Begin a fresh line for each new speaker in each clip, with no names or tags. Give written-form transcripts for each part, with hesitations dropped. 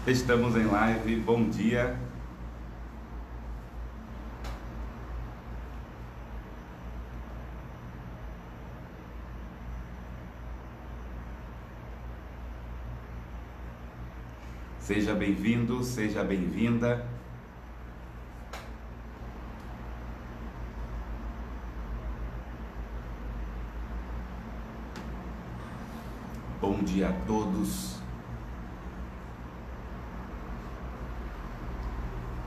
Estamos em live, bom dia. Seja bem-vindo, seja bem-vinda. Bom dia a todos.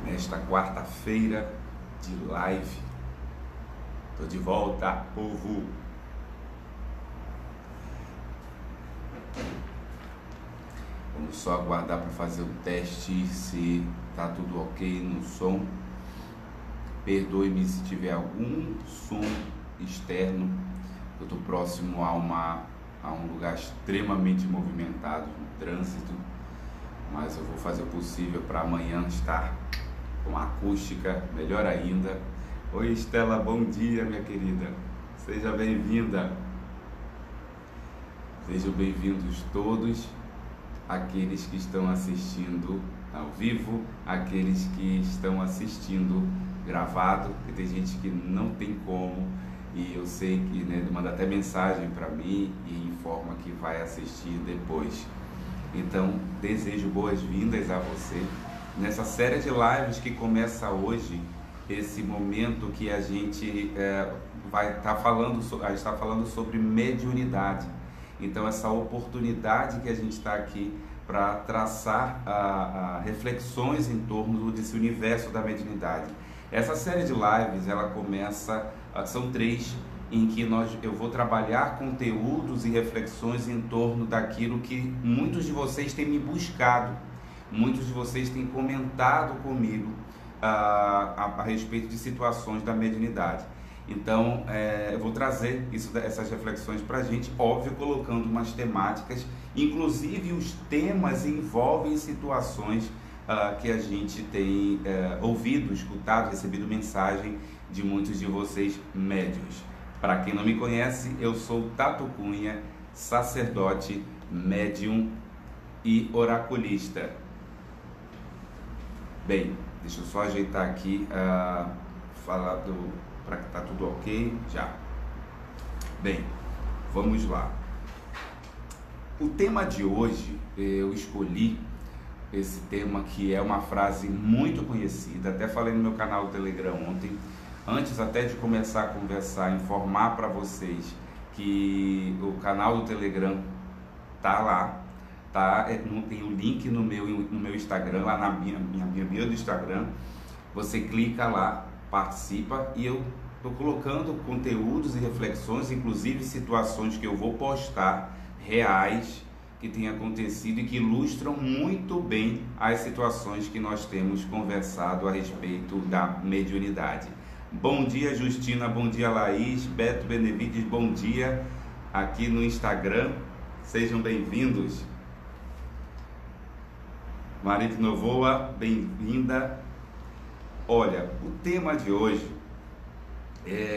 Nesta quarta-feira de live, tô de volta, povo. Vamos só aguardar para fazer o teste se tá tudo ok no som. Perdoe-me se tiver algum som externo. Eu tô próximo a um lugar extremamente movimentado, no trânsito, mas eu vou fazer o possível para amanhã estar com a acústica melhor ainda. Oi Estela, bom dia minha querida, seja bem-vinda. Sejam bem-vindos todos, aqueles que estão assistindo ao vivo, aqueles que estão assistindo gravado, porque tem gente que não tem como, e eu sei que manda até mensagem para mim e informa que vai assistir depois. Então, desejo boas-vindas a você nessa série de lives que começa hoje, esse momento que a gente vai estar falando, a gente está falando sobre mediunidade. Então, essa oportunidade que a gente está aqui para traçar reflexões em torno desse universo da mediunidade. Essa série de lives, ela começa, são 3, em que eu vou trabalhar conteúdos e reflexões em torno daquilo que muitos de vocês têm me buscado, muitos de vocês têm comentado comigo a respeito de situações da mediunidade. Então, eu vou trazer essas reflexões para a gente, óbvio, colocando umas temáticas, inclusive os temas envolvem situações que a gente tem ouvido, escutado, recebido mensagem de muitos de vocês médiuns. Para quem não me conhece, eu sou Tato Cunha, sacerdote, médium e oraculista. Bem, deixa eu só ajeitar aqui, falar para que tá tudo ok, já. Bem, vamos lá. O tema de hoje, eu escolhi esse tema que é uma frase muito conhecida, até falei no meu canal do Telegram ontem, antes até de começar a conversar, informar para vocês que o canal do Telegram tá lá, tá? Tem o link no meu Instagram, lá na minha bio do Instagram, você clica lá, participa, e eu estou colocando conteúdos e reflexões, inclusive situações que eu vou postar reais que tem acontecido e que ilustram muito bem as situações que nós temos conversado a respeito da mediunidade. Bom dia Justina, bom dia Laís, Beto Benevides, bom dia aqui no Instagram, sejam bem-vindos. Marita Novoa, bem-vinda. Olha, o tema de hoje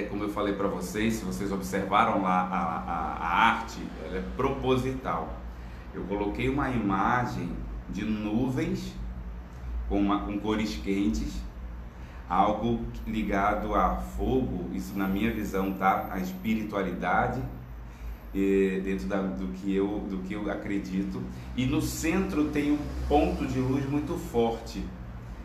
como eu falei para vocês, se vocês observaram lá a arte, ela é proposital. Eu coloquei uma imagem de nuvens com cores quentes, algo ligado a fogo, isso na minha visão, tá? A espiritualidade, dentro do que eu acredito. E no centro tem um ponto de luz muito forte.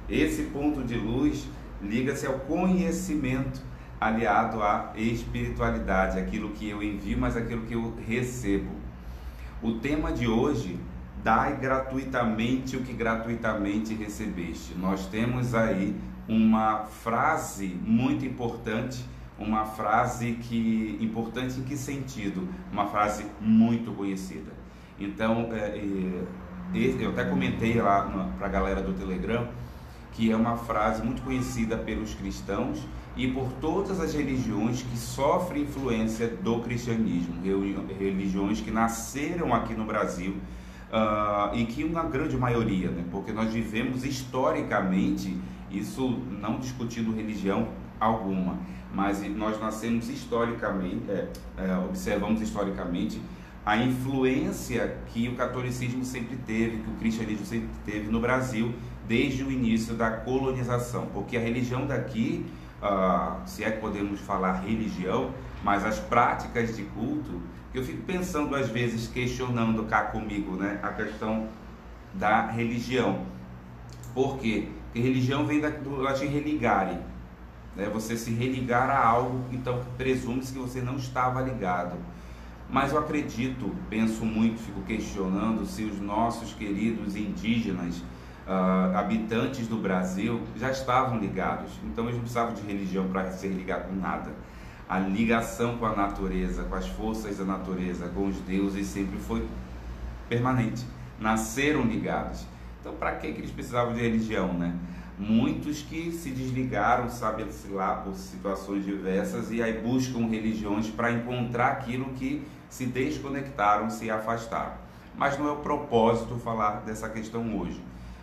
Esse ponto de luz liga-se ao conhecimento, aliado à espiritualidade, aquilo que eu envio, mas aquilo que eu recebo. O tema de hoje, dai gratuitamente o que gratuitamente recebeste. Nós temos aí uma frase muito importante, uma frase importante em que sentido? Uma frase muito conhecida. Então, eu até comentei lá para a galera do Telegram, que é uma frase muito conhecida pelos cristãos e por todas as religiões que sofrem influência do cristianismo, religiões que nasceram aqui no Brasil, e que uma grande maioria, porque nós vivemos historicamente, isso não discutindo religião alguma, mas nós nascemos historicamente, observamos historicamente a influência que o catolicismo sempre teve, que o cristianismo sempre teve no Brasil, desde o início da colonização, porque a religião daqui, se é que podemos falar religião, mas as práticas de culto, eu fico pensando às vezes, questionando cá comigo, né, a questão da religião. Por quê? Porque religião vem do latim religare, né? Você se religar a algo, então presume-se que você não estava ligado. Mas eu acredito, penso muito, fico questionando se os nossos queridos indígenas, habitantes do Brasil, já estavam ligados. Então eles não precisavam de religião para se ligar com nada. A ligação com a natureza, com as forças da natureza, com os deuses sempre foi permanente. Nasceram ligados. Então para que eles precisavam de religião, né? Muitos que se desligaram, sabe-se lá, por situações diversas, e aí buscam religiões para encontrar aquilo que se desconectaram, se afastaram. Mas não é o propósito falar dessa questão hoje.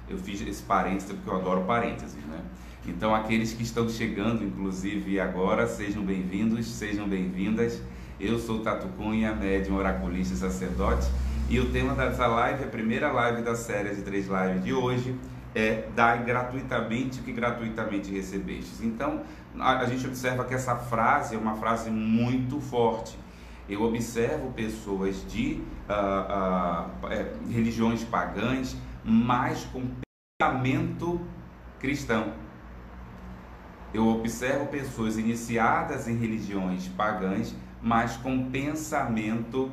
Eu fiz esse parênteses porque eu adoro parênteses, né? Então aqueles que estão chegando, inclusive agora, sejam bem-vindos, sejam bem-vindas. Eu sou Tato Cunha, médium, oraculista e sacerdote, e o tema dessa live, a primeira live da série de 3 lives de hoje, é dai gratuitamente o que gratuitamente recebestes. Então a gente observa que essa frase é uma frase muito forte. Eu observo pessoas de religiões pagãs, mas com pensamento cristão. Eu observo pessoas iniciadas em religiões pagãs, mas com pensamento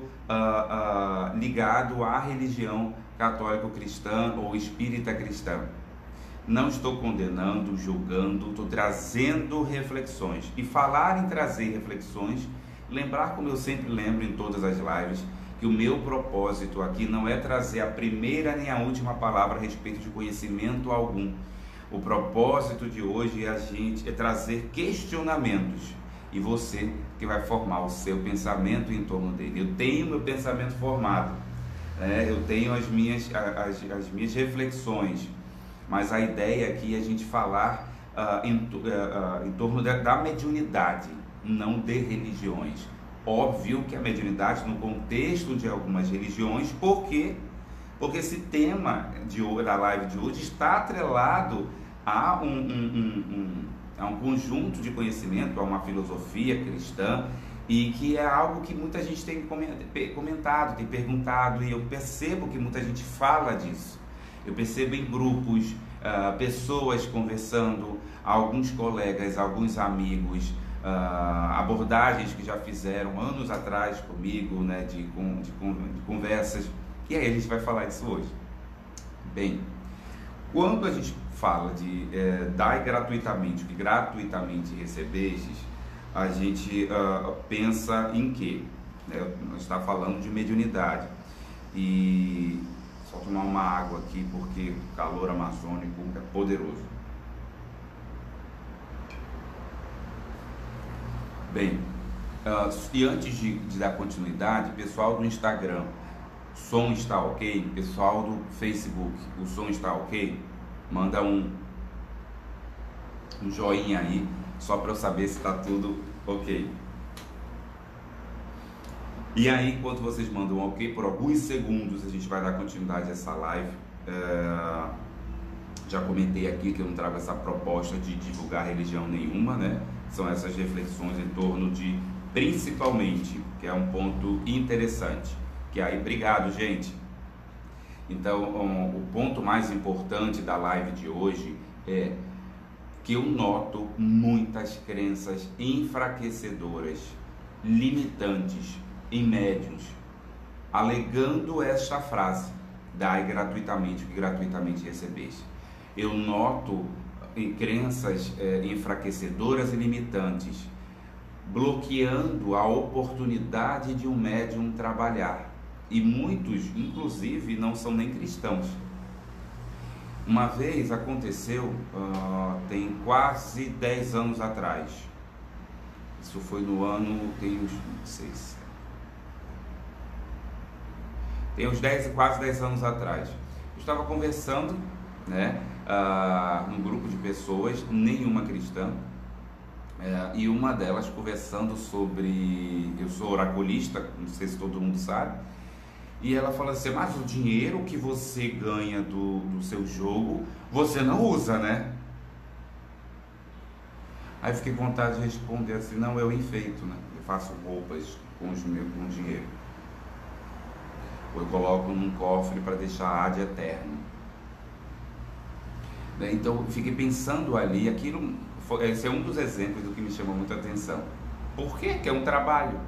ligado à religião católico-cristã ou espírita cristã. Não estou condenando, julgando, estou trazendo reflexões. E falar em trazer reflexões, lembrar, como eu sempre lembro em todas as lives, que o meu propósito aqui não é trazer a primeira nem a última palavra a respeito de conhecimento algum. O propósito de hoje é trazer questionamentos, e você que vai formar o seu pensamento em torno dele. Eu tenho meu pensamento formado, eu tenho as minhas reflexões, mas a ideia aqui é a gente falar em torno da mediunidade, não de religiões. Óbvio que a mediunidade no contexto de algumas religiões, porque esse tema da live de hoje está atrelado a um conjunto de conhecimento, a uma filosofia cristã, e que é algo que muita gente tem comentado, tem perguntado, e eu percebo que muita gente fala disso. Eu percebo em grupos, pessoas conversando, alguns colegas, alguns amigos, abordagens que já fizeram anos atrás comigo, né, de conversas, e aí a gente vai falar disso hoje. Bem, quando a gente fala de dai gratuitamente o que gratuitamente recebestes, a gente pensa em quê? Nós está falando de mediunidade. E só tomar uma água aqui porque o calor amazônico é poderoso. Bem, e antes de dar continuidade, pessoal do Instagram, som está ok? Pessoal do Facebook, o som está ok? Manda um joinha aí, só para eu saber se está tudo ok. E aí, enquanto vocês mandam um ok, por alguns segundos a gente vai dar continuidade a essa live. Já comentei aqui que eu não trago essa proposta de divulgar religião nenhuma, né? São essas reflexões em torno de, principalmente, que é um ponto interessante, que aí, obrigado, gente. Então, o ponto mais importante da live de hoje é que eu noto muitas crenças enfraquecedoras, limitantes em médiuns, alegando esta frase: dai gratuitamente o que gratuitamente recebeste. Eu noto em crenças enfraquecedoras e limitantes, bloqueando a oportunidade de um médium trabalhar. E muitos, inclusive, não são nem cristãos. Uma vez aconteceu, tem quase 10 anos atrás. Isso foi no ano, tem uns 6. Tem uns quase 10 anos atrás. Eu estava conversando, né, num grupo de pessoas, nenhuma cristã, e uma delas conversando sobre... Eu sou oraculista, não sei se todo mundo sabe, E ela fala assim, mas o dinheiro que você ganha do seu jogo, você não usa, né? Aí fiquei com vontade de responder assim, não, eu enfeito, né? Eu faço roupas com com o dinheiro. Ou eu coloco num cofre para deixar ad eterno. Então eu fiquei pensando ali, esse é um dos exemplos do que me chamou muita atenção. Por quê? Que é um trabalho.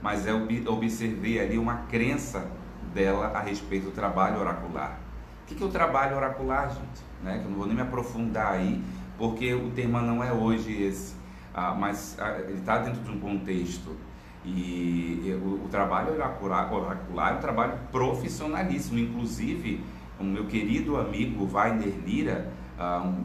Mas eu observei ali uma crença dela a respeito do trabalho oracular. O que é o trabalho oracular, gente? Né? Que eu não vou nem me aprofundar aí, porque o tema não é hoje esse, mas ele está dentro de um contexto. E o trabalho oracular é um trabalho profissionalíssimo. Inclusive, o meu querido amigo Wagner Lira, um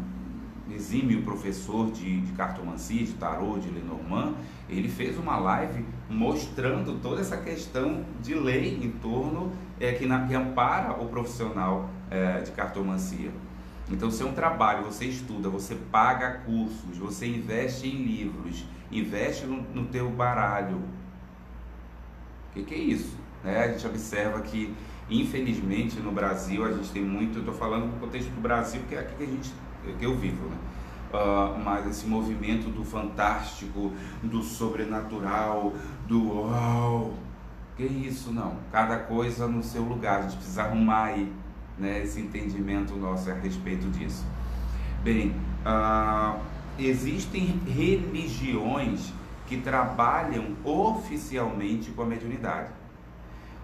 exímio professor de cartomancia, de tarô, de Lenormand, ele fez uma live mostrando toda essa questão de lei em torno que ampara o profissional de cartomancia. Então, se é um trabalho, você estuda, você paga cursos, você investe em livros, investe no teu baralho. O que é isso? Né? A gente observa que, infelizmente, no Brasil, a gente tem muito, eu estou falando no contexto do Brasil, porque é aqui que eu vivo, né? Mas esse movimento do fantástico, do sobrenatural, do uau, que isso não, cada coisa no seu lugar, a gente precisa arrumar aí, né, esse entendimento nosso a respeito disso. Bem, existem religiões que trabalham oficialmente com a mediunidade.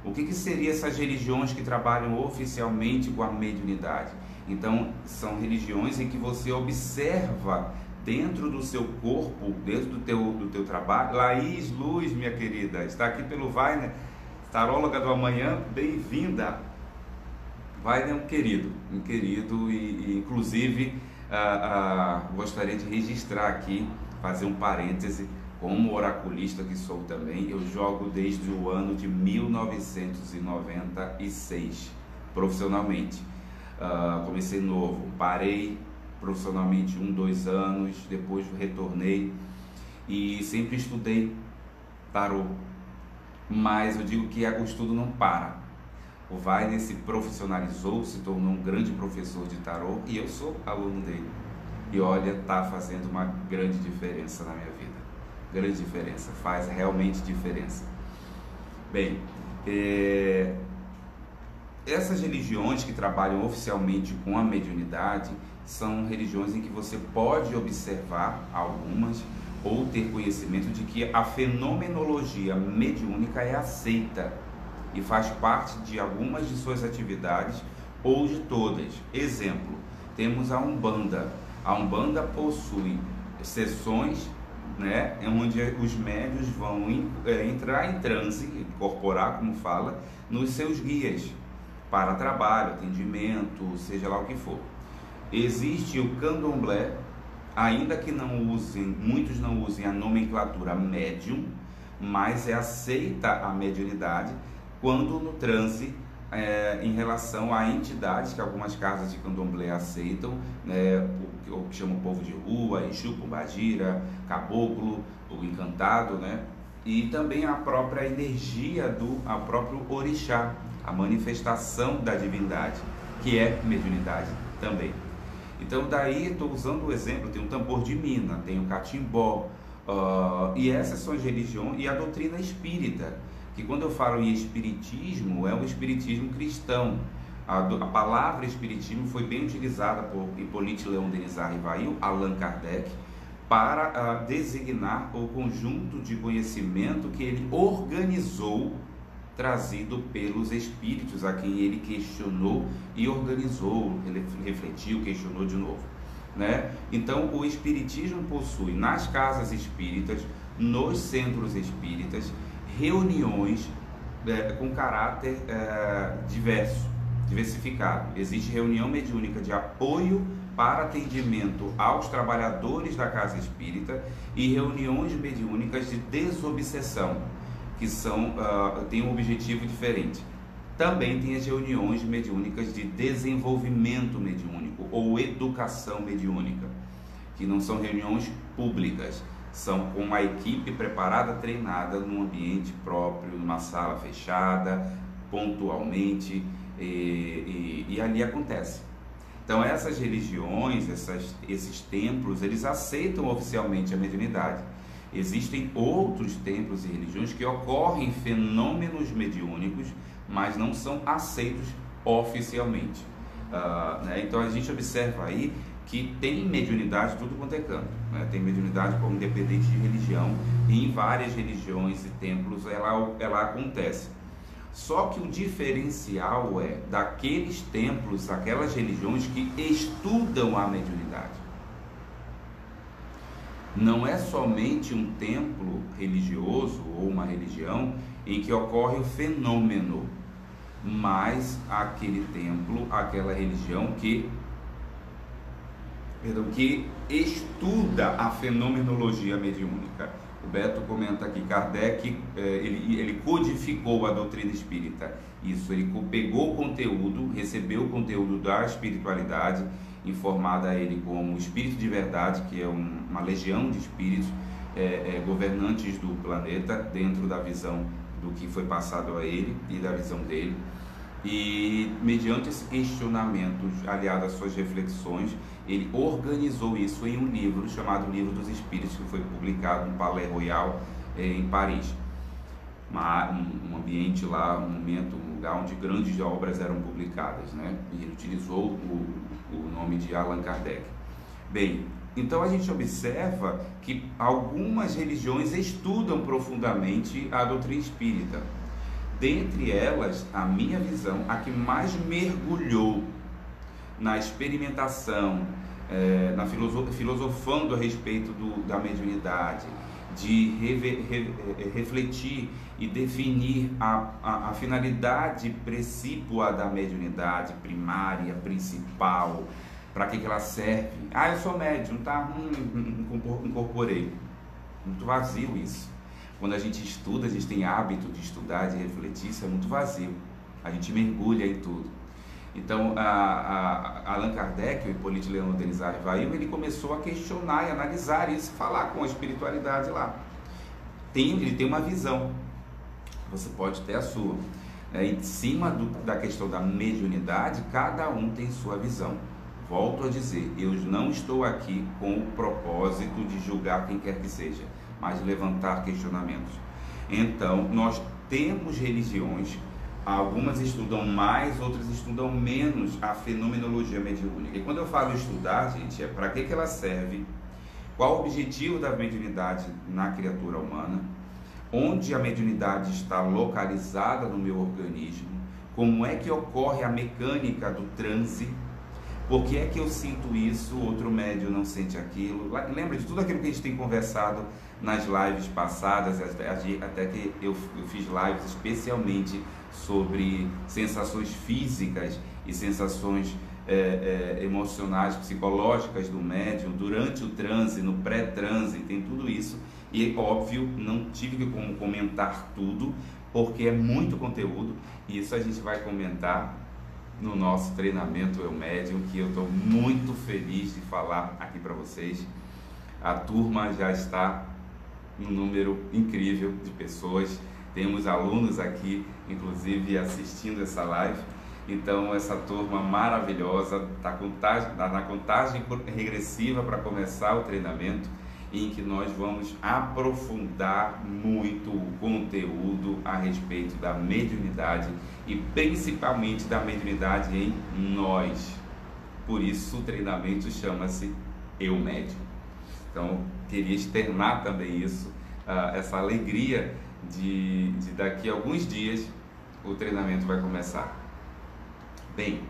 O que seriam essas religiões que trabalham oficialmente com a mediunidade? Então, são religiões em que você observa dentro do seu corpo, dentro do teu trabalho. Laís Luz, minha querida, está aqui pelo Wagner, taróloga do amanhã, bem-vinda. Wagner é um querido e inclusive gostaria de registrar aqui, fazer um parêntese, como oraculista que sou também, eu jogo desde o ano de 1996, profissionalmente. Comecei novo, parei profissionalmente 2 anos, depois retornei e sempre estudei tarô, mas eu digo que o estudo não para. O Wagner se profissionalizou, se tornou um grande professor de tarô e eu sou aluno dele. E olha, está fazendo uma grande diferença na minha vida. Grande diferença, faz realmente diferença. Bem, essas religiões que trabalham oficialmente com a mediunidade são religiões em que você pode observar algumas ou ter conhecimento de que a fenomenologia mediúnica é aceita e faz parte de algumas de suas atividades ou de todas. Exemplo, temos a Umbanda. A Umbanda possui sessões, né, onde os médiuns vão entrar em transe, incorporar, como fala, nos seus guias para trabalho, atendimento, seja lá o que for. Existe o candomblé, ainda que muitos não usem a nomenclatura médium, mas é aceita a mediunidade quando no transe, em relação a entidades que algumas casas de candomblé aceitam, né, o que chama o povo de rua, Exu, Pombagira, Caboclo, o encantado, né, e também a própria energia a próprio orixá, a manifestação da divindade, que é mediunidade também. Então daí estou usando o exemplo, tem o tambor de Mina, tem o catimbó, e essas são as religiões, e a doutrina espírita, que quando eu falo em espiritismo, é um espiritismo cristão. A palavra espiritismo foi bem utilizada por Hippolyte Léon Denis Rivail, Allan Kardec, para designar o conjunto de conhecimento que ele organizou, trazido pelos espíritos a quem ele questionou e organizou, ele refletiu, questionou de novo, né? Então o espiritismo possui nas casas espíritas, nos centros espíritas, reuniões com caráter diversificado. Existe reunião mediúnica de apoio para atendimento aos trabalhadores da casa espírita e reuniões mediúnicas de desobsessão, que têm um objetivo diferente. Também tem as reuniões mediúnicas de desenvolvimento mediúnico ou educação mediúnica, que não são reuniões públicas, são com uma equipe preparada, treinada num ambiente próprio, numa sala fechada, pontualmente, e ali acontece. Então essas religiões, esses templos, eles aceitam oficialmente a mediunidade. Existem outros templos e religiões que ocorrem fenômenos mediúnicos, mas não são aceitos oficialmente. Então a gente observa aí que tem mediunidade tudo quanto é canto, né? Tem mediunidade como independente de religião, e em várias religiões e templos ela acontece. Só que o diferencial é daqueles templos, aquelas religiões que estudam a mediunidade. Não é somente um templo religioso ou uma religião em que ocorre o fenômeno, mas aquele templo, aquela religião que estuda a fenomenologia mediúnica. O Beto comenta aqui, Kardec, ele codificou a doutrina espírita. Isso, ele pegou o conteúdo, recebeu o conteúdo da espiritualidade, informada a ele como espírito de verdade, que é uma legião de espíritos governantes do planeta, dentro da visão do que foi passado a ele e da visão dele. E mediante esse questionamento, aliado às suas reflexões, ele organizou isso em um livro chamado Livro dos Espíritos, que foi publicado no Palais Royal em Paris. Um ambiente lá, um momento, um lugar onde grandes obras eram publicadas, né? E ele utilizou o nome de Allan Kardec. Bem, então a gente observa que algumas religiões estudam profundamente a doutrina espírita. Dentre elas, a minha visão, a que mais mergulhou na experimentação, filosofando a respeito da mediunidade, de refletir e definir a finalidade precípua da mediunidade, primária, principal, para que ela serve. Eu sou médium, tá? Incorporei. Muito vazio isso. Quando a gente estuda, a gente tem hábito de estudar, de refletir, isso é muito vazio. A gente mergulha em tudo. Então, Allan Kardec, o Hippolyte Léon Denis Rivail, ele começou a questionar e analisar isso, falar com a espiritualidade lá. Ele tem uma visão, você pode ter a sua. Em cima da questão da mediunidade, cada um tem sua visão. Volto a dizer, eu não estou aqui com o propósito de julgar quem quer que seja, mas de levantar questionamentos. Então, nós temos religiões, algumas estudam mais, outras estudam menos a fenomenologia mediúnica. E quando eu falo estudar, gente, é para que ela serve, qual o objetivo da mediunidade na criatura humana, onde a mediunidade está localizada no meu organismo, como é que ocorre a mecânica do transe, por que é que eu sinto isso, outro médium não sente aquilo. Lembra de tudo aquilo que a gente tem conversado nas lives passadas, até que eu fiz lives especialmente sobre sensações físicas e sensações emocionais, psicológicas do médium durante o transe, no pré-transe, tem tudo isso. E óbvio, não tive como comentar tudo, porque é muito conteúdo, e isso a gente vai comentar no nosso treinamento Eu Médium, que eu estou muito feliz de falar aqui para vocês. A turma já está um número incrível de pessoas, temos alunos aqui, inclusive, assistindo essa live. Então essa turma maravilhosa está na contagem regressiva para começar o treinamento, em que nós vamos aprofundar muito o conteúdo a respeito da mediunidade e principalmente da mediunidade em nós. Por isso o treinamento chama-se Eu Médium. Então queria externar também isso, essa alegria de daqui a alguns dias o treinamento vai começar. Bem,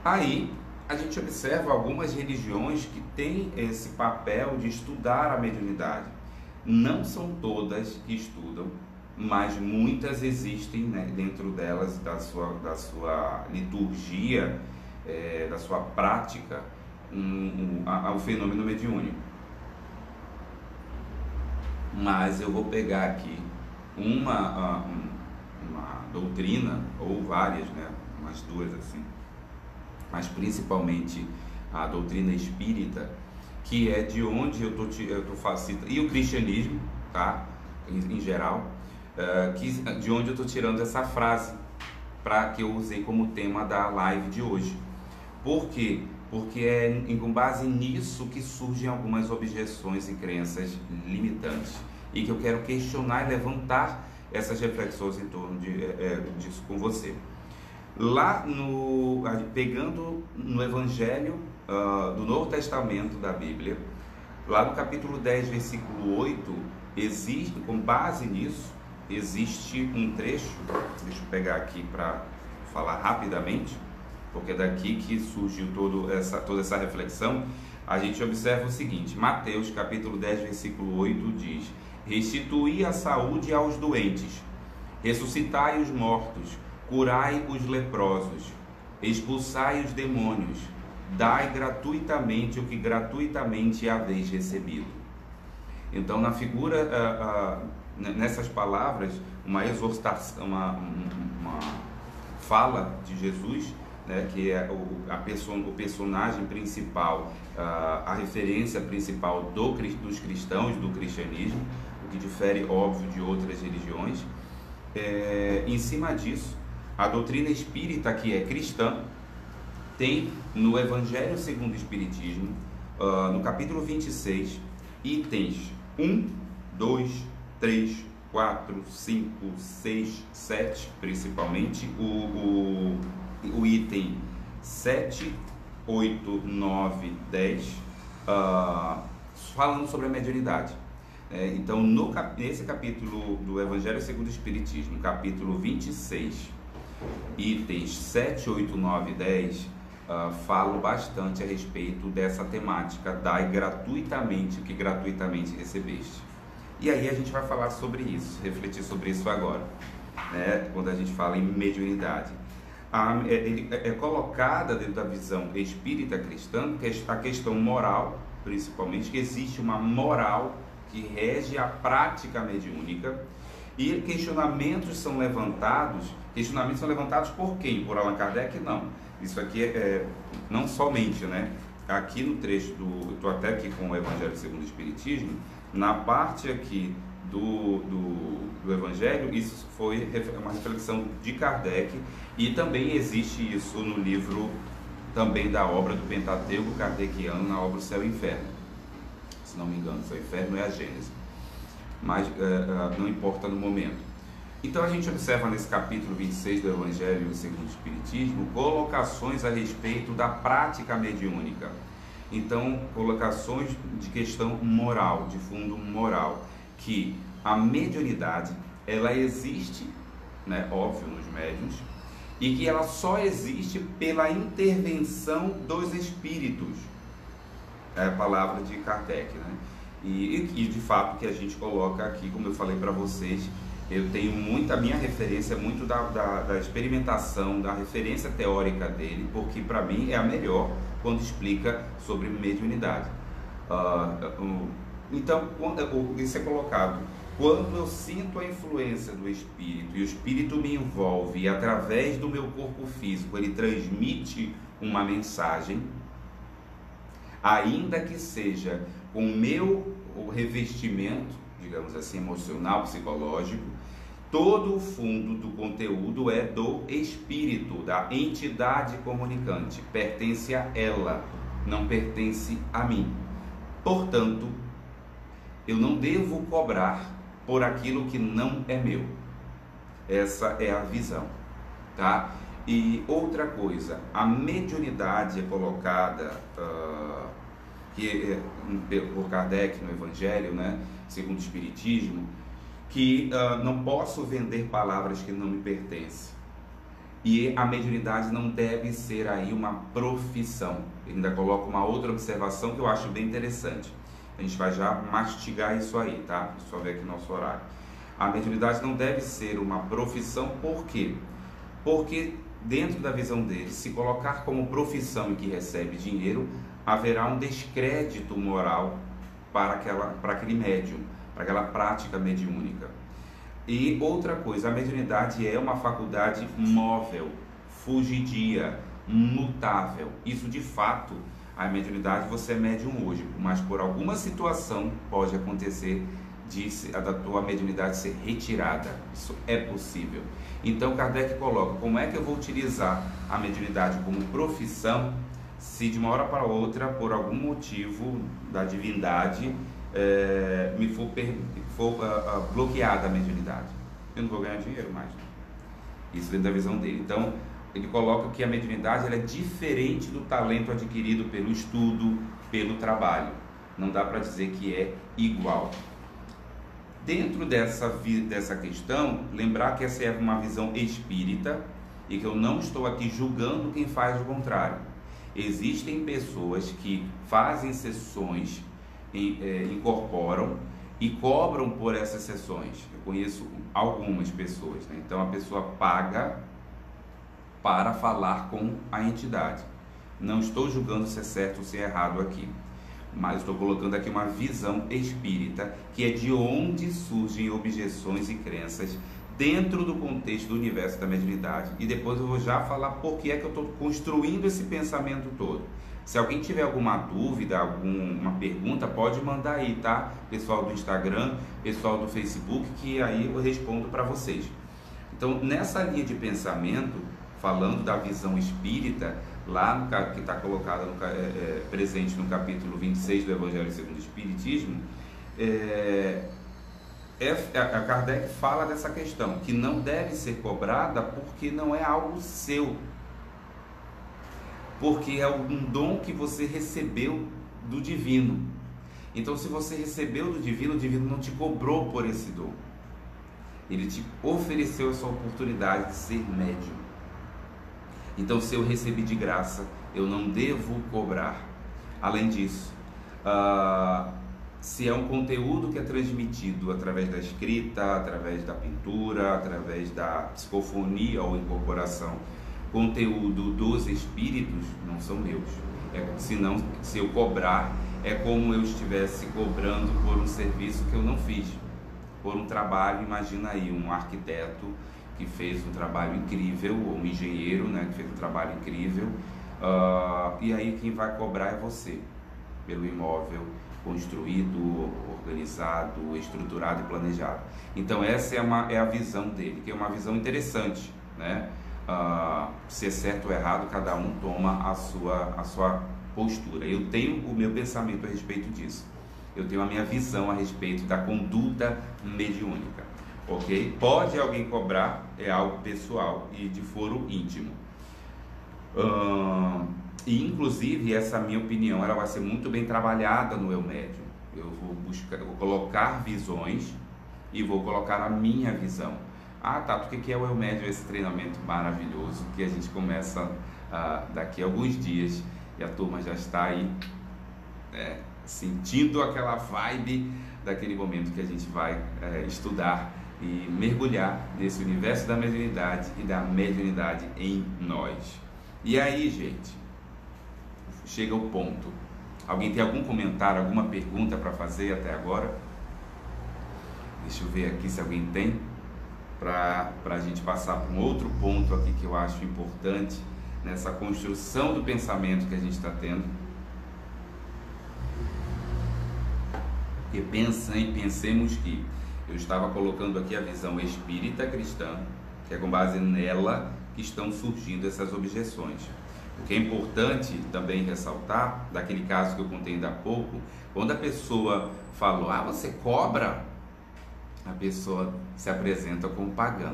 aí a gente observa algumas religiões que têm esse papel de estudar a mediunidade. Não são todas que estudam, mas muitas existem, né, dentro delas, da sua liturgia, da sua prática, ao fenômeno mediúnico. Mas eu vou pegar aqui uma doutrina, ou várias, né, umas duas assim, mas principalmente a doutrina espírita, que é de onde eu tô fazendo, e o cristianismo, tá, em geral, de onde eu estou tirando essa frase que eu usei como tema da live de hoje. Por quê? Porque é com base nisso que surgem algumas objeções e crenças limitantes, e que eu quero questionar e levantar essas reflexões em torno disso com você. Lá pegando no Evangelho do Novo Testamento da Bíblia, lá no capítulo 10, versículo 8, existe, com base nisso, existe um trecho, deixa eu pegar aqui para falar rapidamente, porque é daqui que surgiu toda essa reflexão. A gente observa o seguinte: Mateus capítulo 10, versículo 8 diz: restituí a saúde aos doentes, ressuscitai os mortos, curai os leprosos, expulsai os demônios, dai gratuitamente o que gratuitamente haveis recebido. Então, na figura, nessas palavras, uma exortação, uma fala de Jesus, né, que é o personagem principal, a referência principal dos cristãos, do cristianismo, o que difere, óbvio, de outras religiões. Em cima disso, a doutrina espírita, que é cristã, tem no Evangelho segundo o Espiritismo, no capítulo 26, itens 1, 2, 3, 4, 5, 6, 7, principalmente, o item 7, 8, 9, 10, falando sobre a mediunidade. Então, nesse capítulo do Evangelho segundo o Espiritismo, capítulo 26, itens 7, 8, 9 e 10, falam bastante a respeito dessa temática: dai gratuitamente o que gratuitamente recebeste. E aí a gente vai falar sobre isso, refletir sobre isso agora, né? Quando a gente fala em mediunidade, é colocada dentro da visão espírita cristã a questão moral, principalmente, que existe uma moral que rege a prática mediúnica, e questionamentos são levantados por quem? Por Allan Kardec? Não. Isso aqui não somente, né? Aqui no trecho estou até aqui com o Evangelho segundo o Espiritismo, na parte aqui do Evangelho, isso foi uma reflexão de Kardec, e também existe isso no livro também da obra do Pentateuco kardeciano, na obra O Céu e o Inferno. Se não me engano, o Céu e o Inferno é a Gênese, mas não importa no momento. Então a gente observa nesse capítulo 26 do Evangelho segundo o Espiritismo colocações a respeito da prática mediúnica. Então, colocações de questão moral, de fundo moral, que a mediunidade, ela existe, né, óbvio, nos médiuns, e que ela só existe pela intervenção dos espíritos. É a palavra de Kardec, né? E de fato que a gente coloca aqui, como eu falei para vocês, eu tenho a minha referência é muito da experimentação, da referência teórica dele, porque para mim é a melhor quando explica sobre mediunidade. Então, isso é colocado: quando eu sinto a influência do Espírito, e o Espírito me envolve, e através do meu corpo físico ele transmite uma mensagem, ainda que seja com o meu revestimento, digamos assim, emocional, psicológico, todo o fundo do conteúdo é do Espírito, da entidade comunicante, pertence a ela, não pertence a mim. Portanto, eu não devo cobrar por aquilo que não é meu. Essa é a visão, tá? E outra coisa, a mediunidade é colocada por Kardec no Evangelho, né, segundo o Espiritismo, que não posso vender palavras que não me pertencem. E a mediunidade não deve ser aí uma profissão. Ele ainda coloca uma outra observação que eu acho bem interessante. A gente vai já mastigar isso aí, tá? Deixa eu ver aqui nosso horário. A mediunidade não deve ser uma profissão, por quê? Porque dentro da visão dele, se colocar como profissão e que recebe dinheiro, haverá um descrédito moral para aquele médium, para aquela prática mediúnica. E outra coisa, a mediunidade é uma faculdade móvel, fugidia, mutável. Isso de fato, a mediunidade, você é médium hoje, mas por alguma situação pode acontecer da tua mediunidade ser retirada. Isso é possível. Então Kardec coloca: como é que eu vou utilizar a mediunidade como profissão se de uma hora para outra, por algum motivo da divindade, me for bloqueada a mediunidade? Eu não vou ganhar dinheiro mais. Isso dentro da visão dele. Então ele coloca que a mediunidade ela é diferente do talento adquirido pelo estudo, pelo trabalho. Não dá para dizer que é igual. Dentro dessa questão, lembrar que essa é uma visão espírita e que eu não estou aqui julgando quem faz o contrário. Existem pessoas que fazem sessões, incorporam e cobram por essas sessões. Eu conheço algumas pessoas, né? Então a pessoa paga para falar com a entidade. Não estou julgando se é certo ou se é errado aqui, mas estou colocando aqui uma visão espírita, que é de onde surgem objeções e crenças dentro do contexto do universo da mediunidade. E depois eu vou já falar por que é que eu estou construindo esse pensamento todo. Se alguém tiver alguma dúvida, alguma pergunta, pode mandar aí, tá? Pessoal do Instagram, pessoal do Facebook, que aí eu respondo para vocês. Então, nessa linha de pensamento, falando da visão espírita, lá que está colocada presente no capítulo 26 do Evangelho segundo o Espiritismo, a Kardec fala dessa questão, que não deve ser cobrada porque não é algo seu, porque é um dom que você recebeu do divino. Então, se você recebeu do divino, o divino não te cobrou por esse dom, ele te ofereceu essa oportunidade de ser médium. Então, se eu recebi de graça, eu não devo cobrar. Além disso, se é um conteúdo que é transmitido através da escrita, através da pintura, através da psicofonia ou incorporação, conteúdo dos espíritos, não são meus. Senão, se eu cobrar, é como eu estivesse cobrando por um serviço que eu não fiz, por um trabalho. Imagina aí um arquiteto que fez um trabalho incrível, ou um engenheiro, né, que fez um trabalho incrível, e aí quem vai cobrar é você, pelo imóvel construído, organizado, estruturado e planejado. Então essa é a visão dele, que é uma visão interessante, né? Se é certo ou errado, cada um toma a sua postura. Eu tenho o meu pensamento a respeito disso, eu tenho a minha visão a respeito da conduta mediúnica. Ok? Pode alguém cobrar, é algo pessoal e de foro íntimo. E inclusive essa minha opinião, ela vai ser muito bem trabalhada no eu médium. Eu vou colocar visões e vou colocar a minha visão. Tato, o que é o eu médium? Esse treinamento maravilhoso que a gente começa daqui a alguns dias, e a turma já está aí sentindo aquela vibe daquele momento que a gente vai estudar e mergulhar nesse universo da mediunidade e da mediunidade em nós. E aí, gente, chega o ponto. Alguém tem algum comentário, alguma pergunta para fazer até agora? Deixa eu ver aqui se alguém tem, para a gente passar para um outro ponto aqui que eu acho importante nessa construção do pensamento que a gente está tendo. Porque pensemos que eu estava colocando aqui a visão espírita cristã, que é com base nela que estão surgindo essas objeções. O que é importante também ressaltar, daquele caso que eu contei ainda há pouco, quando a pessoa falou, você cobra, a pessoa se apresenta como pagã,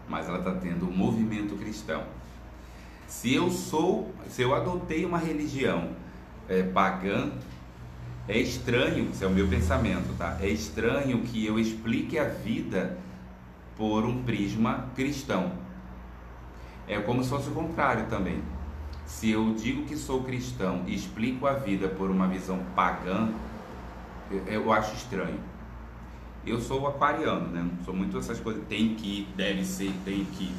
mas ela está tendo um movimento cristão. Se eu adotei uma religião pagã, é estranho, esse é o meu pensamento, tá? É estranho que eu explique a vida por um prisma cristão. É como se fosse o contrário também. Se eu digo que sou cristão e explico a vida por uma visão pagã, eu acho estranho. Eu sou aquariano, né? Não sou muito essas coisas, tem que, deve ser, tem que.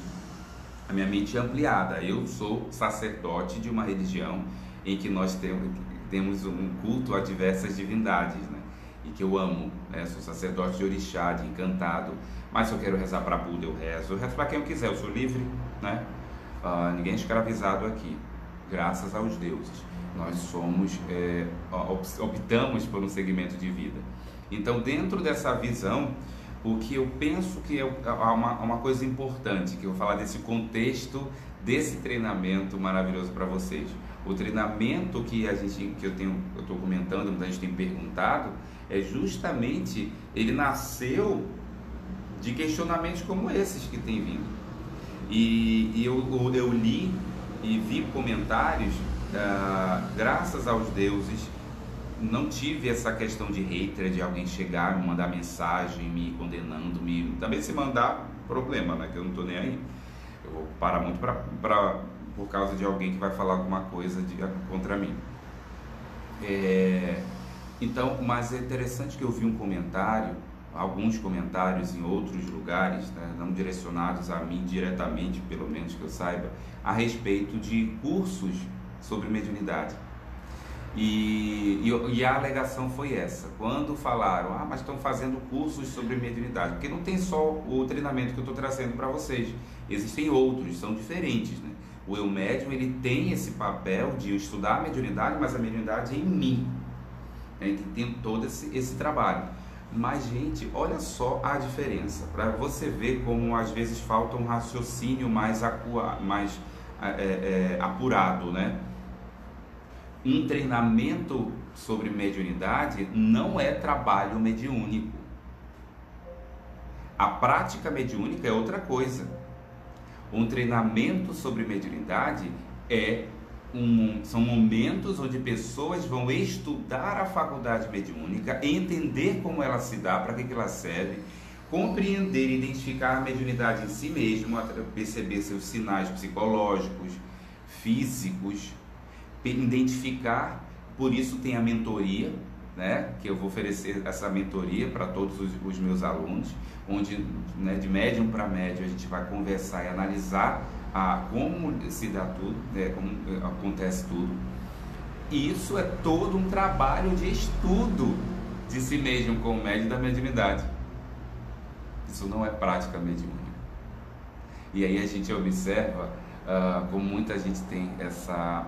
A minha mente é ampliada. Eu sou sacerdote de uma religião em que nós temos um culto a diversas divindades, né? E que eu amo, né? Sou sacerdote de orixá, de encantado. Mas se eu quero rezar para Buda, eu rezo para quem eu quiser, eu sou livre, né? Ninguém é escravizado aqui, graças aos deuses. Nós somos, optamos por um segmento de vida. Então, dentro dessa visão, o que eu penso que é uma coisa importante, que eu vou falar desse contexto, desse treinamento maravilhoso para vocês. O treinamento que eu estou comentando, muita gente tem perguntado, é justamente, ele nasceu de questionamentos como esses que tem vindo. E eu li e vi comentários, graças aos deuses, não tive essa questão de hater, de alguém chegar, me mandar mensagem, me condenando, também se mandar, problema, né, que eu não tô nem aí. Eu vou parar muito por causa de alguém que vai falar alguma coisa contra mim. Então, mas é interessante que eu vi um comentário, alguns comentários em outros lugares, né, não direcionados a mim diretamente, pelo menos que eu saiba, a respeito de cursos sobre mediunidade. E a alegação foi essa, quando falaram, mas estão fazendo cursos sobre mediunidade, porque não tem só o treinamento que eu estou trazendo para vocês, existem outros, são diferentes, né? O eu médium, ele tem esse papel de estudar a mediunidade, mas a mediunidade é em mim, né? Que tem todo esse trabalho. Mas, gente, olha só a diferença, para você ver como às vezes falta um raciocínio mais apurado, né? Um treinamento sobre mediunidade não é trabalho mediúnico. A prática mediúnica é outra coisa. Um treinamento sobre mediunidade são momentos onde pessoas vão estudar a faculdade mediúnica, entender como ela se dá, para que ela serve, compreender e identificar a mediunidade em si mesmo, perceber seus sinais psicológicos, físicos, identificar. Por isso tem a mentoria, né, que eu vou oferecer essa mentoria para todos os meus alunos, onde, né, de médium para médium a gente vai conversar e analisar como se dá tudo, né, como acontece tudo. E isso é todo um trabalho de estudo de si mesmo como médium da mediunidade. Isso não é prática mediúnica. E aí a gente observa como muita gente tem essa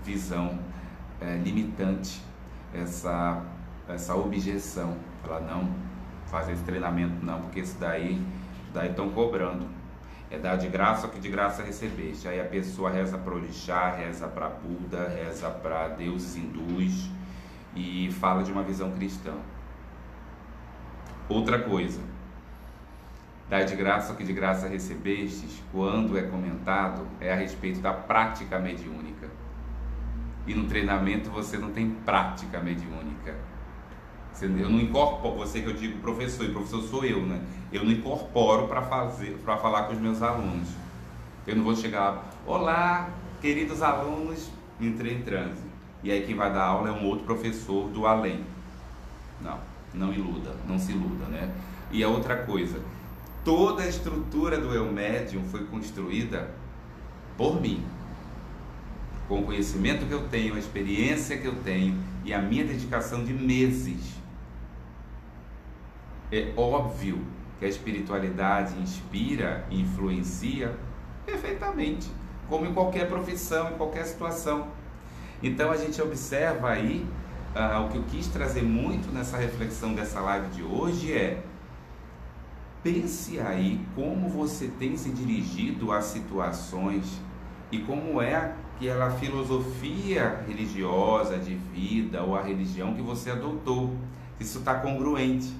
visão limitante, essa objeção. Fala, não, fazer esse treinamento não, porque isso daí estão cobrando. É dar de graça o que de graça recebeste. Aí a pessoa reza para orixá, reza para Buda, reza para deuses hindus e fala de uma visão cristã. Outra coisa, dar de graça o que de graça recebestes, quando é comentado, é a respeito da prática mediúnica. E no treinamento você não tem prática mediúnica. Eu não incorporo, você que eu digo professor, e professor sou eu, né? Eu não incorporo para falar com os meus alunos. Eu não vou chegar, olá, queridos alunos, entrei em transe. E aí quem vai dar aula é um outro professor do além. Não iluda, não se iluda, né? E a outra coisa, toda a estrutura do eu médium foi construída por mim. Com o conhecimento que eu tenho, a experiência que eu tenho e a minha dedicação de meses. É óbvio que a espiritualidade inspira e influencia perfeitamente, como em qualquer profissão, em qualquer situação. Então a gente observa aí, o que eu quis trazer muito nessa reflexão dessa live de hoje é: pense aí como você tem se dirigido a situações e como é a filosofia religiosa de vida ou a religião que você adotou, isso está congruente,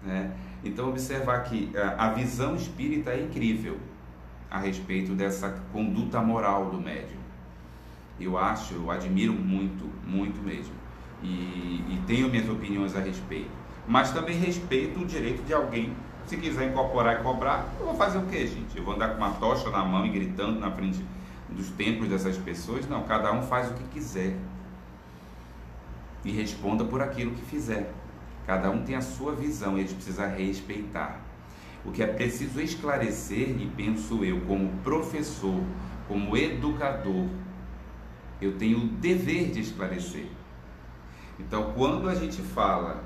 né? Então observar que a visão espírita é incrível a respeito dessa conduta moral do médium. Eu admiro muito, muito mesmo, e tenho minhas opiniões a respeito, mas também respeito o direito de alguém. Se quiser incorporar e cobrar, eu vou fazer o que, gente? Eu vou andar com uma tocha na mão e gritando na frente dos templos dessas pessoas? Não, cada um faz o que quiser e responda por aquilo que fizer. Cada um tem a sua visão e a gente precisa respeitar. O que é preciso esclarecer, e penso eu, como professor, como educador, eu tenho o dever de esclarecer. Então, quando a gente fala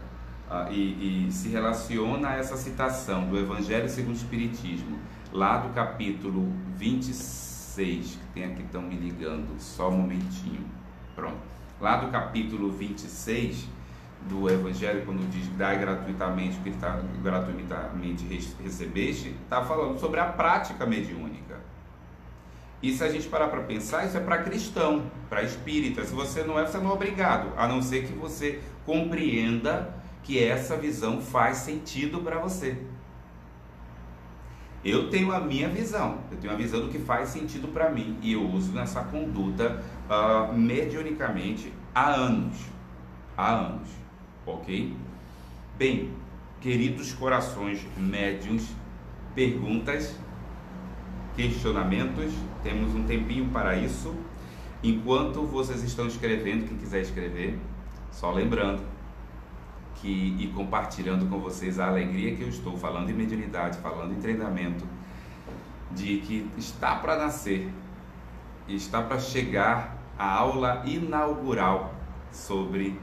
e se relaciona a essa citação do Evangelho segundo o Espiritismo, lá do capítulo 26, que tem aqui, estão me ligando, só um momentinho, pronto. Lá do capítulo 26, do Evangelho, quando diz dai gratuitamente o que gratuitamente recebeste, está falando sobre a prática mediúnica. E se a gente parar para pensar, isso é para cristão, para espírita. Se você não é, você não é obrigado, a não ser que você compreenda que essa visão faz sentido para você. Eu tenho a minha visão, eu tenho a visão do que faz sentido para mim, e eu uso nessa conduta mediunicamente há anos, ok? Bem, queridos corações médiuns, perguntas, questionamentos, temos um tempinho para isso. Enquanto vocês estão escrevendo, quem quiser escrever, só lembrando e compartilhando com vocês a alegria que eu estou falando em mediunidade, falando em treinamento, de que está para nascer, está para chegar a aula inaugural sobre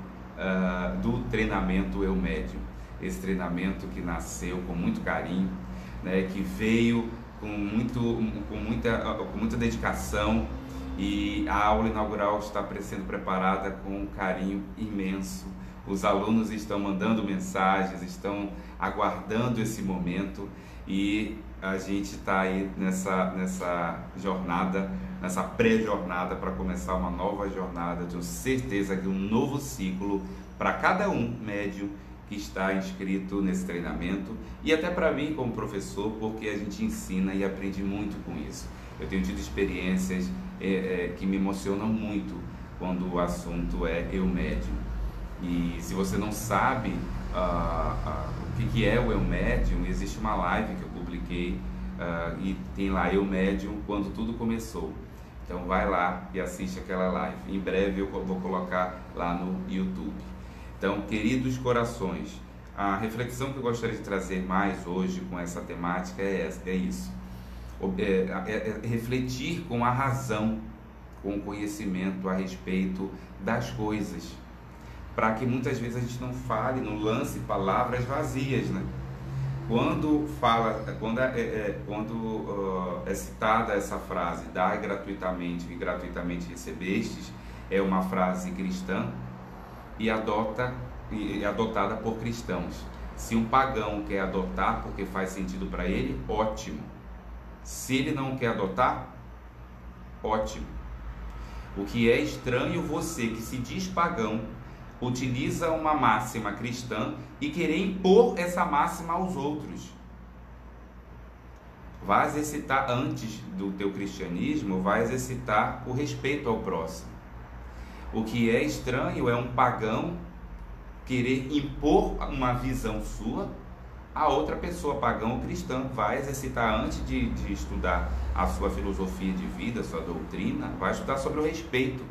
do treinamento Eu Médium. Esse treinamento que nasceu com muito carinho, né, que veio com muita dedicação, e a aula inaugural está sendo preparada com um carinho imenso. Os alunos estão mandando mensagens, estão aguardando esse momento, e a gente está aí nessa jornada, nessa pré-jornada para começar uma nova jornada. Tenho certeza que um novo ciclo para cada um médium que está inscrito nesse treinamento, e até para mim como professor, porque a gente ensina e aprende muito com isso. Eu tenho tido experiências que me emocionam muito quando o assunto é Eu Médium. E se você não sabe o que é o Eu Médium, existe uma live que eu publiquei e tem lá Eu Médium quando tudo começou. Então vai lá e assiste aquela live. Em breve eu vou colocar lá no YouTube. Então, queridos corações, a reflexão que eu gostaria de trazer mais hoje com essa temática é isso. Refletir com a razão, com o conhecimento a respeito das coisas, para que muitas vezes a gente não fale, não lance palavras vazias, né? Quando é citada essa frase, dai gratuitamente e gratuitamente recebestes, é uma frase cristã e adotada por cristãos. Se um pagão quer adotar porque faz sentido para ele, ótimo. Se ele não quer adotar, ótimo. O que é estranho, você que se diz pagão utiliza uma máxima cristã e querer impor essa máxima aos outros. Vai exercitar, antes do teu cristianismo, vai exercitar o respeito ao próximo. O que é estranho é um pagão querer impor uma visão sua a outra pessoa, pagão ou cristã. Vai exercitar, antes de estudar a sua filosofia de vida, a sua doutrina, vai estudar sobre o respeito.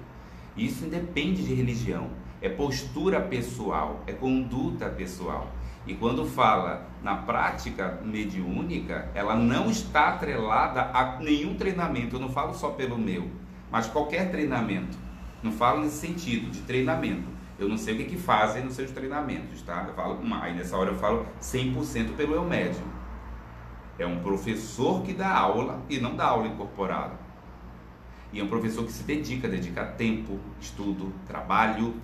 Isso independe de religião, é postura pessoal, é conduta pessoal. E quando fala na prática mediúnica, ela não está atrelada a nenhum treinamento. Eu não falo só pelo meu, mas qualquer treinamento. Não falo nesse sentido de treinamento. Eu não sei o que fazem nos seus treinamentos, tá? Eu falo, aí nessa hora eu falo 100% pelo Eu Médium. É um professor que dá aula e não dá aula incorporada. E é um professor que se dedica tempo, estudo, trabalho.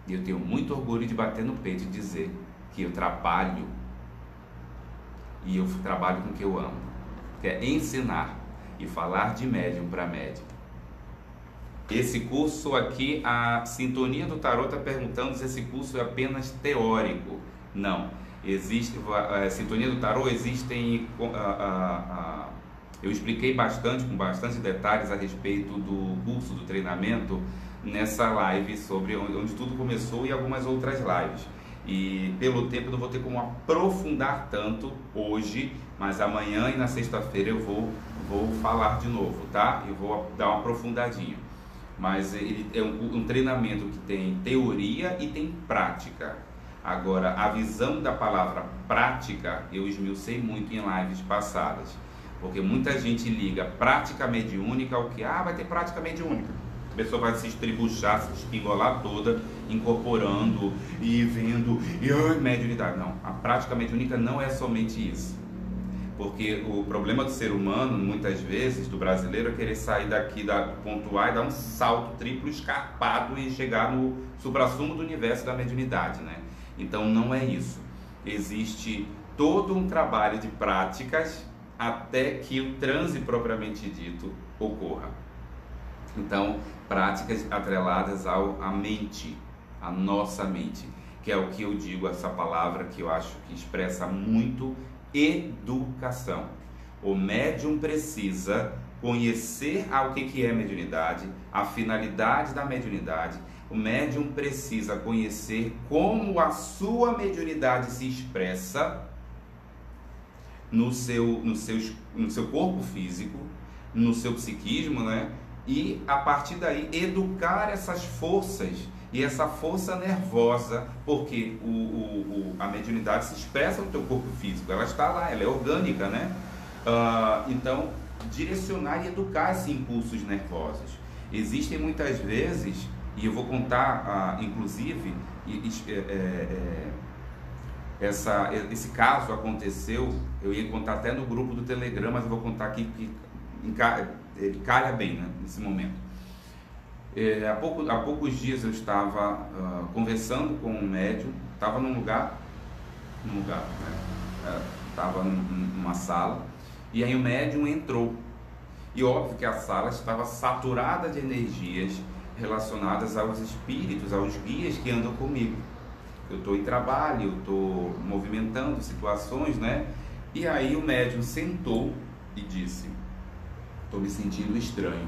E eu tenho muito orgulho de bater no peito e dizer que eu trabalho. E eu trabalho com o que eu amo, que é ensinar e falar de médium para médium. Esse curso aqui, a Sintonia do Tarô está perguntando se esse curso é apenas teórico. Não, existe, a Sintonia do Tarô existem... eu expliquei com bastante detalhes a respeito do curso, do treinamento, nessa live sobre onde tudo começou e algumas outras lives. E pelo tempo eu não vou ter como aprofundar tanto hoje, mas amanhã e na sexta-feira eu vou falar de novo, tá? Eu vou dar uma aprofundadinha. Mas ele é um treinamento que tem teoria e tem prática. Agora, a visão da palavra prática eu esmiucei muito em lives passadas, porque muita gente liga prática mediúnica ao que? Vai ter prática mediúnica. A pessoa vai se estribuchar, se espingolar toda, incorporando e vendo, mediunidade. Não, a prática mediúnica não é somente isso. Porque o problema do ser humano, muitas vezes, do brasileiro, é querer sair daqui do ponto A e dar um salto triplo escarpado e chegar no suprassumo do universo da mediunidade, né? Então não é isso. Existe todo um trabalho de práticas até que o transe propriamente dito ocorra. Então, práticas atreladas à mente, à nossa mente, que é o que eu digo, essa palavra que eu acho que expressa muito: educação. O médium precisa conhecer o que é mediunidade, a finalidade da mediunidade. O médium precisa conhecer como a sua mediunidade se expressa no seu corpo físico, no seu psiquismo, né? E a partir daí educar essas forças e essa força nervosa, porque a mediunidade se expressa no teu corpo físico, ela está lá, ela é orgânica, né? Então, direcionar e educar esses impulsos nervosos. Existem muitas vezes, e eu vou contar, inclusive, esse caso aconteceu, eu ia contar até no grupo do Telegram, mas eu vou contar aqui que ele calha bem, né, nesse momento. Há poucos dias eu estava conversando com um médium, estava num lugar, né, estava numa sala, e aí o médium entrou, e óbvio que a sala estava saturada de energias relacionadas aos espíritos, aos guias que andam comigo. Eu estou em trabalho, eu estou movimentando situações, né? E aí o médium sentou e disse: estou me sentindo estranho.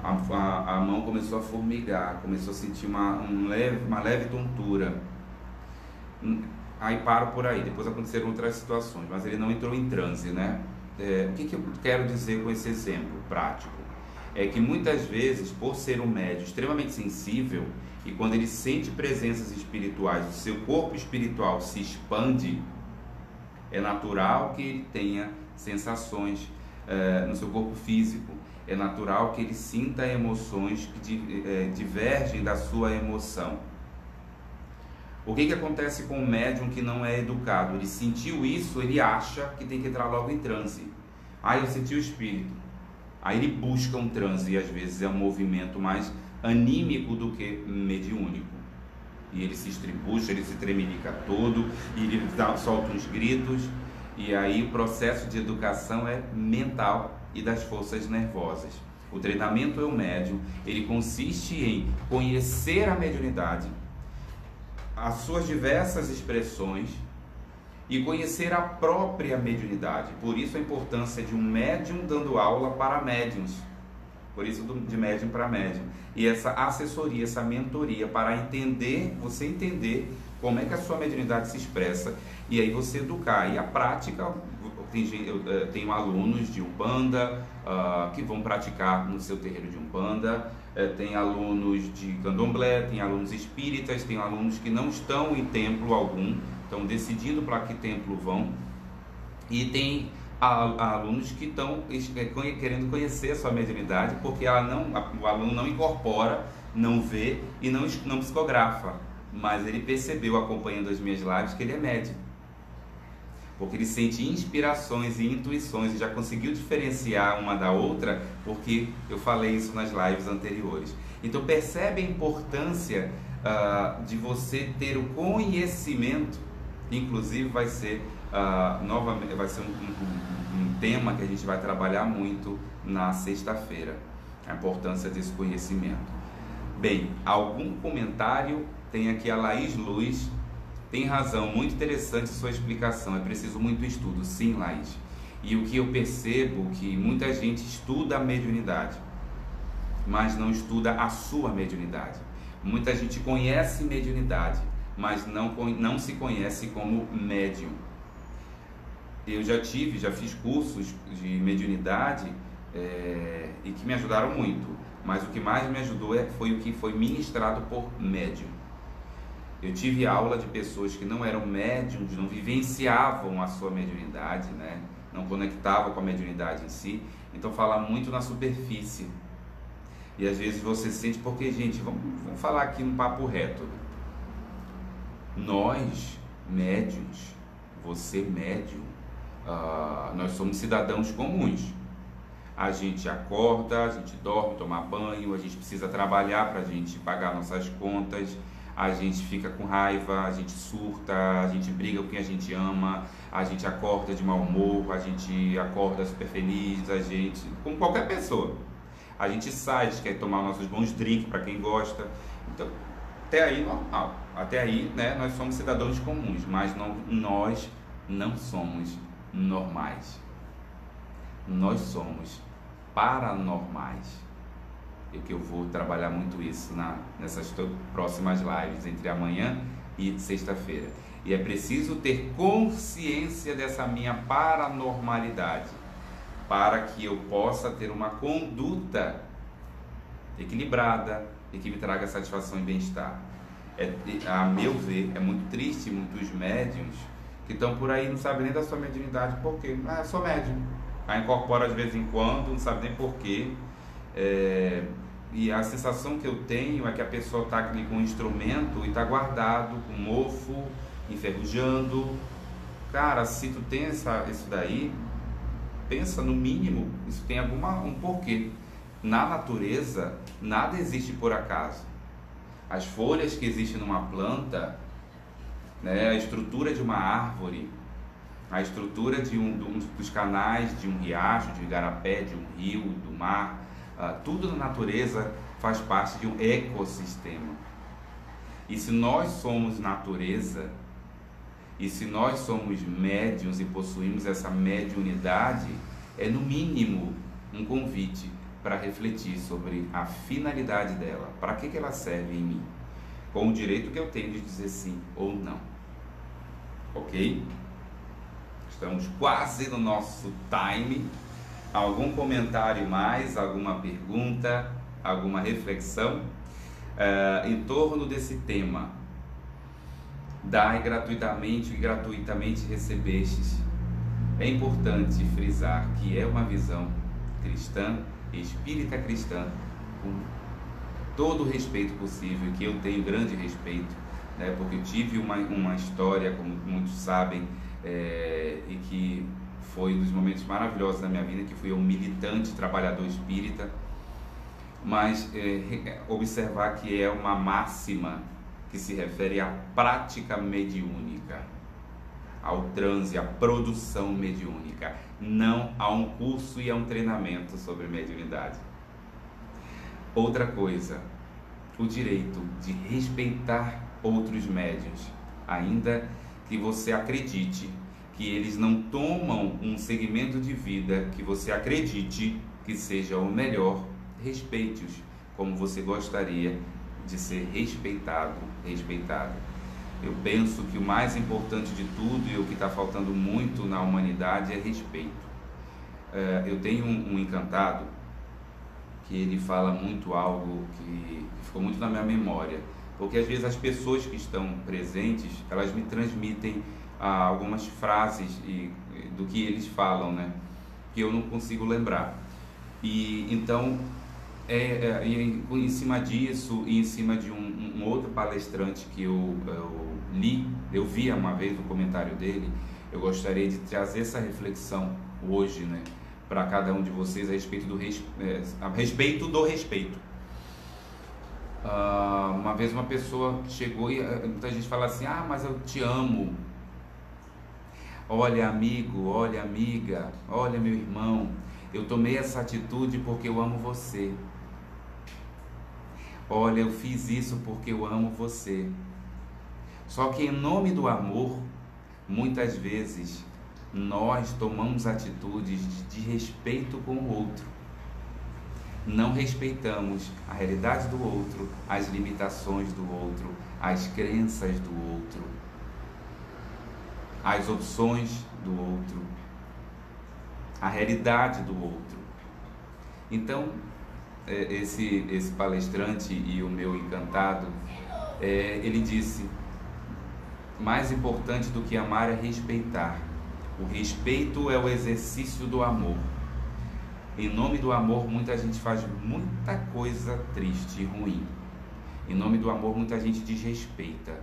A mão começou a formigar, começou a sentir uma leve tontura. Aí paro por aí, depois aconteceram outras situações, mas ele não entrou em transe, né? O que eu quero dizer com esse exemplo prático? É que muitas vezes, por ser um médium extremamente sensível, e quando ele sente presenças espirituais, o seu corpo espiritual se expande, é natural que ele tenha sensações no seu corpo físico, é natural que ele sinta emoções que divergem da sua emoção. O que acontece com o médium que não é educado? Ele sentiu isso, ele acha que tem que entrar logo em transe. Eu senti o espírito. Aí ele busca um transe, e às vezes é um movimento mais anímico do que mediúnico. E ele se estribucha, ele se tremelica todo, e ele solta uns gritos, e aí o processo de educação é mental e das forças nervosas. O treinamento é o médium, ele consiste em conhecer a mediunidade, as suas diversas expressões, e conhecer a própria mediunidade. Por isso a importância de um médium dando aula para médiums. Por isso de médium para médium. E essa assessoria, essa mentoria para você entender como é que a sua mediunidade se expressa, e aí você educar. E a prática, eu tenho alunos de Umbanda que vão praticar no seu terreiro de Umbanda, tem alunos de Candomblé, tem alunos espíritas, tem alunos que não estão em templo algum, estão decidindo para que templo vão, e tem alunos que estão querendo conhecer a sua mediunidade, porque o aluno não incorpora, não vê e não psicografa, mas ele percebeu, acompanhando as minhas lives, que ele é médium, porque ele sente inspirações e intuições, e já conseguiu diferenciar uma da outra, porque eu falei isso nas lives anteriores. Então percebe a importância de você ter o conhecimento. Inclusive vai ser novamente, vai ser um tema que a gente vai trabalhar muito na sexta-feira, a importância desse conhecimento. Bem, algum comentário? Tem aqui a Laís Luz. Tem razão, muito interessante sua explicação, é preciso muito estudo. Sim, Laís. E o que eu percebo é que muita gente estuda a mediunidade, mas não estuda a sua mediunidade. Muita gente conhece mediunidade, mas não se conhece como médium. Eu já fiz cursos de mediunidade e que me ajudaram muito, mas o que mais me ajudou foi o que foi ministrado por médium. Eu tive aula de pessoas que não eram médiums, não vivenciavam a sua mediunidade, né? Não conectavam com a mediunidade em si, então fala muito na superfície. E às vezes você sente, porque, gente, vamos falar aqui um papo reto. Nós, médiuns, você médium, nós somos cidadãos comuns. A gente acorda, a gente dorme, toma banho, a gente precisa trabalhar para a gente pagar nossas contas, a gente fica com raiva, a gente surta, a gente briga com quem a gente ama, a gente acorda de mau humor, a gente acorda super feliz, a gente, como qualquer pessoa. A gente sai, a gente quer tomar nossos bons drinks para quem gosta. Então, até aí normal. Até aí, né, nós somos cidadãos comuns, mas nós não somos normais. Nós somos paranormais. E que eu vou trabalhar muito isso nessas próximas lives, entre amanhã e sexta-feira. E é preciso ter consciência dessa minha paranormalidade, para que eu possa ter uma conduta equilibrada e que me traga satisfação e bem-estar. A meu ver, é muito triste muitos médiuns que estão por aí, não sabem nem da sua mediunidade. Por quê? Eu sou médium. Aí incorpora de vez em quando, não sabe nem porquê. E a sensação que eu tenho é que a pessoa está aqui com um instrumento e está guardado, com mofo, enferrujando. Cara, se tu tem isso daí, pensa no mínimo, isso tem um porquê. Na natureza, nada existe por acaso. As folhas que existem numa planta, né, a estrutura de uma árvore, a estrutura dos canais de um riacho, de um igarapé, de um rio, do mar, tudo na natureza faz parte de um ecossistema. E se nós somos natureza, e se nós somos médiuns e possuímos essa mediunidade, é no mínimo um convite para refletir sobre a finalidade dela, para que ela serve em mim, com o direito que eu tenho de dizer sim ou não. Ok? Estamos quase no nosso time. Algum comentário mais, alguma pergunta, alguma reflexão em torno desse tema? Dai gratuitamente e gratuitamente recebestes. É importante frisar que é uma visão cristã, espírita cristã, com todo o respeito possível, que eu tenho grande respeito, né, porque eu tive uma história, como muitos sabem, e que foi um dos momentos maravilhosos da minha vida, que fui um militante trabalhador espírita, mas observar que é uma máxima que se refere à prática mediúnica, ao transe, à produção mediúnica, não a um curso e a um treinamento sobre mediunidade. Outra coisa, o direito de respeitar outros médiuns, ainda que você acredite que eles não tomam um segmento de vida que você acredite que seja o melhor, respeite-os como você gostaria de ser respeitado. Eu penso que o mais importante de tudo e o que está faltando muito na humanidade é respeito. Eu tenho um encantado que ele fala muito algo que ficou muito na minha memória, porque às vezes as pessoas que estão presentes, elas me transmitem algumas frases do que eles falam, né, que eu não consigo lembrar. E então, em cima disso e em cima de um outro palestrante que eu vi uma vez o comentário dele, eu gostaria de trazer essa reflexão hoje, né, para cada um de vocês a respeito do respeito. Uma vez uma pessoa chegou e muita gente fala assim: mas eu te amo. Olha, amigo, olha, amiga, olha, meu irmão, eu tomei essa atitude porque eu amo você. Olha, eu fiz isso porque eu amo você. Só que em nome do amor, muitas vezes nós tomamos atitudes de respeito com o outro. Não respeitamos a realidade do outro, as limitações do outro, as crenças do outro, as opções do outro, a realidade do outro. Então, esse palestrante e o meu encantado, ele disse: mais importante do que amar é respeitar. O respeito é o exercício do amor. Em nome do amor, muita gente faz muita coisa triste e ruim. Em nome do amor, muita gente desrespeita.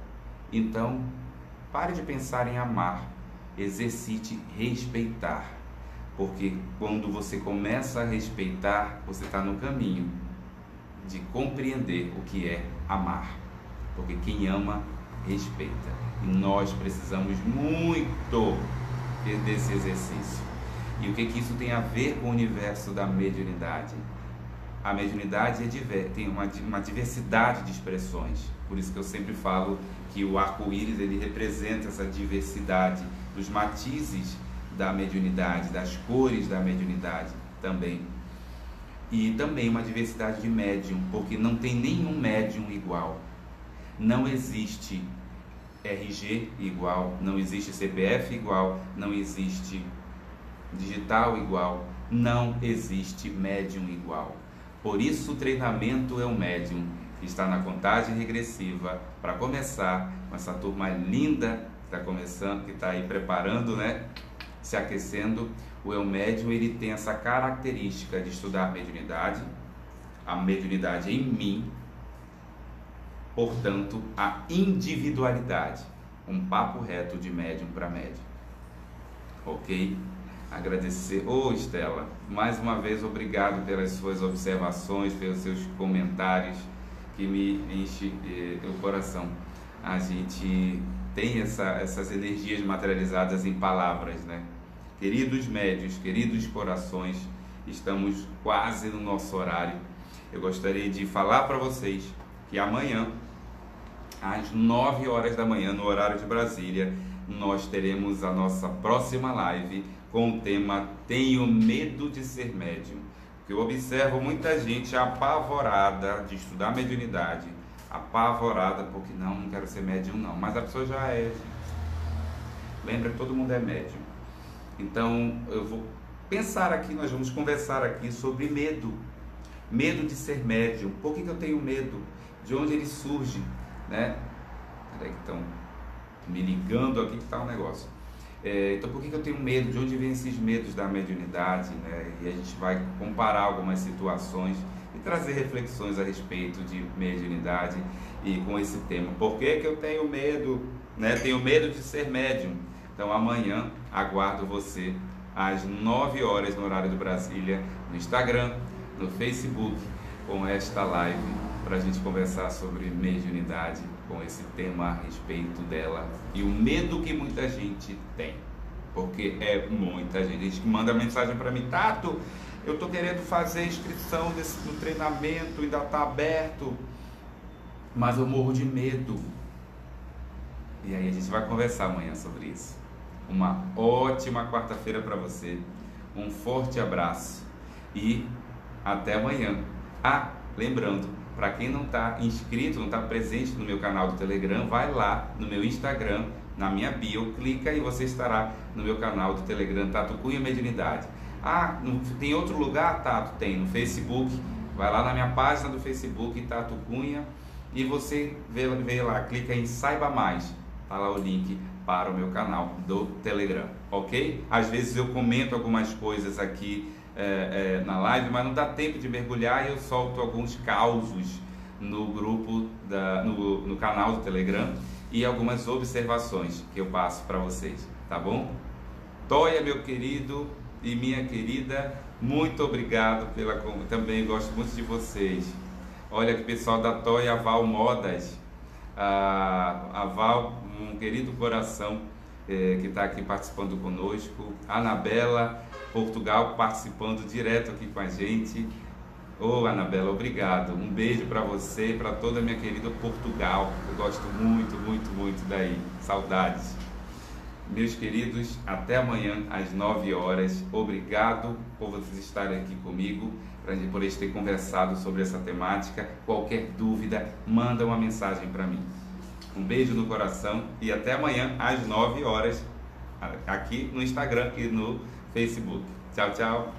Então, pare de pensar em amar exercite respeitar, porque quando você começa a respeitar, você está no caminho de compreender o que é amar, porque quem ama, respeita, e nós precisamos muito desse exercício. E o que isso tem a ver com o universo da mediunidade? A mediunidade tem uma diversidade de expressões, por isso que eu sempre falo que o arco-íris ele representa essa diversidade dos matizes da mediunidade, das cores da mediunidade também. E também uma diversidade de médium, porque não tem nenhum médium igual. Não existe RG igual, não existe CPF igual, não existe digital igual, não existe médium igual. Por isso o treinamento é um médium que está na contagem regressiva para começar com essa turma linda que está começando, que está aí preparando, né? Se aquecendo. O Eu Médium ele tem essa característica de estudar a mediunidade em mim, portanto a individualidade, um papo reto de médium para médium, ok? Agradecer, Estela, mais uma vez obrigado pelas suas observações, pelos seus comentários que me enche o coração. A gente tem essas energias materializadas em palavras, né? Queridos médios, queridos corações, estamos quase no nosso horário. Eu gostaria de falar para vocês que amanhã, às 9 horas da manhã, no horário de Brasília, nós teremos a nossa próxima live com o tema Tenho Medo de Ser Médium. Porque eu observo muita gente apavorada de estudar mediunidade, apavorada porque não quero ser médium não, mas a pessoa já é. Lembra que todo mundo é médium. Então eu vou pensar aqui, nós vamos conversar aqui sobre medo. Medo de ser médium. Por que eu tenho medo? De onde ele surge, né? Peraí que estão me ligando aqui que está um negócio. Então por que eu tenho medo? De onde vêm esses medos da mediunidade, né? E a gente vai comparar algumas situações e trazer reflexões a respeito de mediunidade e com esse tema. Por que eu tenho medo, né? Tenho medo de ser médium. Então amanhã aguardo você às 9 horas no horário de Brasília, no Instagram, no Facebook, com esta live para a gente conversar sobre mediunidade, com esse tema a respeito dela e o medo que muita gente tem, porque é muita gente que manda mensagem para mim: Tato, eu estou querendo fazer inscrição no treinamento, ainda está aberto, mas eu morro de medo. E aí a gente vai conversar amanhã sobre isso. Uma ótima quarta-feira para você, um forte abraço e até amanhã. Lembrando, para quem não está inscrito, não está presente no meu canal do Telegram, vai lá no meu Instagram, na minha bio, clica e você estará no meu canal do Telegram, Tato Cunha Mediunidade. Tem outro lugar, Tato? Tem no Facebook, vai lá na minha página do Facebook, Tato Cunha, e você vê lá, clica em Saiba Mais, tá lá o link para o meu canal do Telegram, ok? Às vezes eu comento algumas coisas aqui na live, mas não dá tempo de mergulhar e eu solto alguns causos no grupo, no canal do Telegram e algumas observações que eu passo para vocês, tá bom? Toia, meu querido e minha querida, muito obrigado também gosto muito de vocês. Olha que pessoal da Toia, Val Modas, a Val, um querido coração que está aqui participando conosco, Anabela, Portugal, participando direto aqui com a gente. Anabela, obrigado, um beijo para você e para toda a minha querida Portugal, eu gosto muito, muito, muito daí, saudades. Meus queridos, até amanhã às 9 horas, obrigado por vocês estarem aqui comigo, por eles terem conversado sobre essa temática. Qualquer dúvida, manda uma mensagem para mim. Um beijo no coração e até amanhã às 9 horas aqui no Instagram e no Facebook. Tchau, tchau.